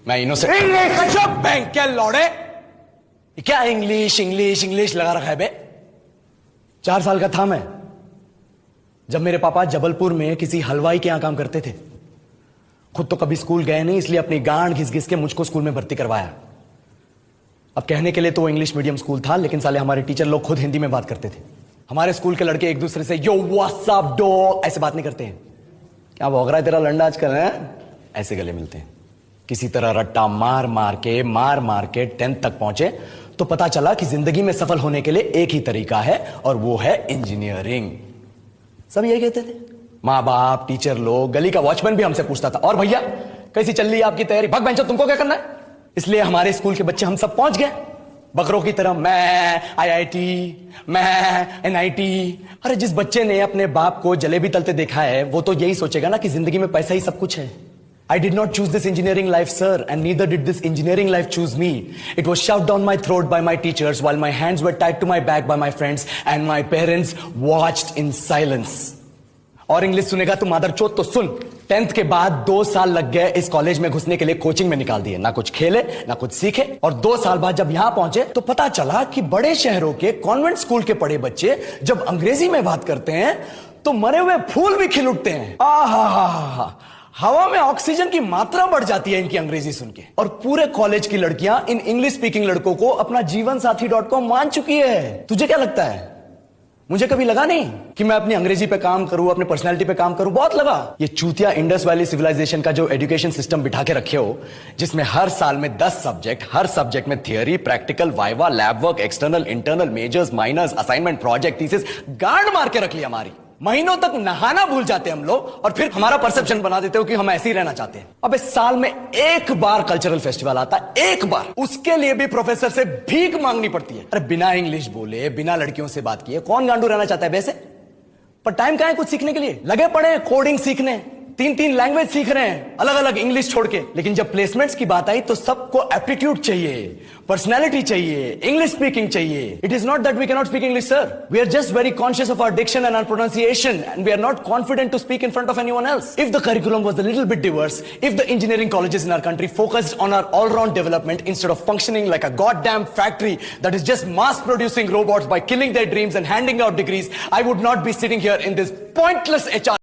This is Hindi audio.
मैं इनोसेंट बैंक क्या लौड़े, क्या इंग्लिश इंग्लिश इंग्लिश लगा रखा है बे। 4 साल का था मैं जब मेरे पापा जबलपुर में किसी हलवाई के यहां काम करते थे। खुद तो कभी स्कूल गए नहीं, इसलिए अपनी गांड घिस घिस के मुझको स्कूल में भर्ती करवाया। अब कहने के लिए तो वो इंग्लिश मीडियम स्कूल था, लेकिन साले हमारे टीचर लोग खुद हिंदी में बात करते थे। हमारे स्कूल के लड़के एक दूसरे से यो व्हाट्स अप डो ऐसे बात नहीं करते हैं। क्या भौंक रहा है तेरा लंडा आजकल है, ऐसे गले मिलते हैं। किसी तरह रट्टा मार मार के 10th तक पहुंचे तो पता चला कि जिंदगी में सफल होने के लिए एक ही तरीका है, और वो है इंजीनियरिंग। सब यही कहते थे, माँ बाप, टीचर लोग, गली का वॉचमैन भी हमसे पूछता था, और भैया कैसी चल रही है आपकी तैयारी, भग बेंचो तुमको क्या करना है। इसलिए हमारे स्कूल के बच्चे हम सब पहुंच गए बकरों की तरह, मैं IIT, मैं NIT। अरे जिस बच्चे ने अपने बाप को जलेबी तलते देखा है वो तो यही सोचेगा ना कि जिंदगी में पैसा ही सब कुछ है। I did not choose this engineering life, sir, and neither did this engineering life choose me. It was shoved down my throat by my teachers while my hands were tied to my back by my friends and my parents watched in silence. और इंग्लिश सुनेगा तू मादरचोद तो सुन, 10th के बाद 2 साल लग गए इस कॉलेज में घुसने के लिए, कोचिंग में निकाल दिए, ना कुछ खेले ना कुछ सीखे। और 2 साल बाद जब यहां पहुंचे तो पता चला कि बड़े शहरों के कॉन्वेंट स्कूल के पढ़े बच्चे जब अंग्रेजी में बात करते हैं तो मरे हुए फूल भी खिल उठते हैं। आहा, हवा में ऑक्सीजन की मात्रा बढ़ जाती है इनकी अंग्रेजी सुन के। और पूरे कॉलेज की लड़कियां इन इंग्लिश स्पीकिंग लड़कों को अपना जीवनसाथी.com मान चुकी है। तुझे क्या लगता है, मुझे कभी लगा नहीं कि मैं अपनी अंग्रेजी पे काम करूं, अपनी पर्सनालिटी पे काम करूं, बहुत लगा। ये चूतिया इंडस वैली सिविलाइजेशन का जो एजुकेशन सिस्टम बिठा के रखे हो, जिसमें हर साल में 10 सब्जेक्ट, हर सब्जेक्ट में theory, practical, viva, lab work, external, internal, majors, minors, assignment, project, thesis, गांड मार के रख लिया हमारी। महीनों तक नहाना भूल जाते हम लोग, और फिर हमारा परसेप्शन बना देते हो कि हम ऐसे ही रहना चाहते हैं। अब इस साल में एक बार कल्चरल फेस्टिवल आता है, एक बार, उसके लिए भी प्रोफेसर से भीख मांगनी पड़ती है। अरे बिना इंग्लिश बोले, बिना लड़कियों से बात किए कौन गांडू रहना चाहता है वैसे। पर टाइम कहां है कुछ सीखने के लिए, लगे पड़े कोडिंग सीखने, 3 लैंग्वेज सीख रहे हैं अलग अलग इंग्लिश छोड़ के। लेकिन जब प्लेसमेंट्स की बात आई तो सबको एप्टीट्यूड चाहिए, पर्सनैलिटी चाहिए, इंग्लिश स्पीकिंग चाहिए। It is not that we can not speak English, sir, we are just very conscious of our diction and our pronunciation, and we are not confident to speak in front of anyone else. If the curriculum was a little bit diverse, if the engineering colleges in our country focused on our all round development instead of functioning like a goddamn factory that is just mass producing robots by killing their dreams and handing out degrees, I would not be sitting here in this pointless HR